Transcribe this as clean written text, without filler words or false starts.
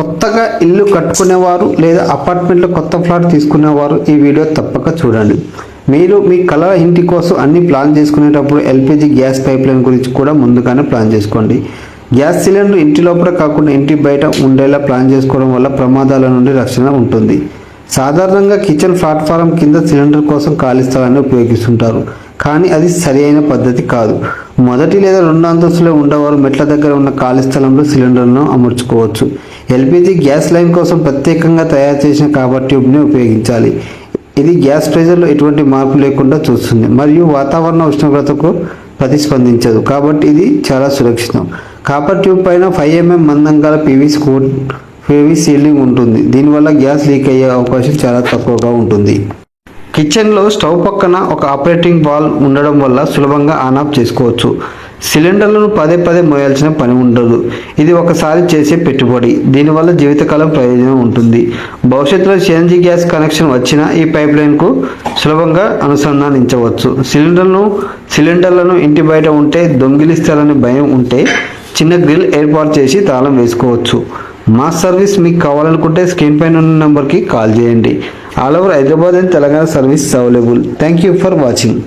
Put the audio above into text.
కొత్తగా ఇల్లు కట్టుకునేవారు లేదా అపార్ట్మెంట్లో కొత్త ఫ్లాట్ తీసుకునేవారు ఈ వీడియో తప్పక చూడండి. మీరు మీ కళ ఇంటి కోసం అన్ని ప్లాన్ చేసుకునేటప్పుడు ఎల్పిజి గ్యాస్ పైప్ లైన్ గురించి కూడా ముందుగానే ప్లాన్ చేసుకోండి. గ్యాస్ సిలిండర్ ఇంటి లోపల కాకుండా ఇంటి బయట ఉండేలా ప్లాన్ చేసుకోవడం వల్ల ప్రమాదాల నుండి రక్షణ ఉంటుంది. సాధారణంగా కిచెన్ ప్లాట్ఫారం కింద సిలిండర్ కోసం ఖాళీ స్థలాన్ని ఉపయోగిస్తుంటారు, కానీ అది సరి అయిన పద్ధతి కాదు. మొదటి లేదా 2 అంతస్తులో ఉండేవారు మెట్ల దగ్గర ఉన్న ఖాళీ స్థలంలో సిలిండర్ను అమర్చుకోవచ్చు. ఎల్పిజి గ్యాస్ లైన్ కోసం ప్రత్యేకంగా తయారు చేసిన కాపర్ ట్యూబ్ని ఉపయోగించాలి. ఇది గ్యాస్ ప్రెషర్లో ఎటువంటి మార్పు లేకుండా చూస్తుంది మరియు వాతావరణ ఉష్ణోగ్రతకు ప్రతిస్పందించదు, కాబట్టి ఇది చాలా సురక్షితం. కాపర్ ట్యూబ్ పైన 5 mm మందం గల పీవీ సీలింగ్ ఉంటుంది. దీనివల్ల గ్యాస్ లీక్ అయ్యే అవకాశం చాలా తక్కువగా ఉంటుంది. కిచెన్లో స్టవ్ పక్కన ఒక ఆపరేటింగ్ వాల్వ్ ఉండడం వల్ల సులభంగా ఆన్ ఆఫ్ చేసుకోవచ్చు. సిలిండర్లను పదే మోయాల్సిన పని ఉండదు. ఇది ఒకసారి చేసే పెట్టుబడి, దీనివల్ల జీవితకాలం ప్రయోజనం ఉంటుంది. భవిష్యత్తులో సిఎన్జి గ్యాస్ కనెక్షన్ వచ్చినా ఈ పైప్ లైన్కు సులభంగా అనుసంధానించవచ్చు. సిలిండర్లను ఇంటి బయట ఉంటే దొంగిలిస్తారని భయం ఉంటే చిన్న గ్రిల్ ఏర్పాటు చేసి తాళం వేసుకోవచ్చు. మా సర్వీస్ మీకు కావాలనుకుంటే స్క్రీన్ పైన ఉన్న నెంబర్కి కాల్ చేయండి. All over Hyderabad and Telangana service available. Thank you for watching.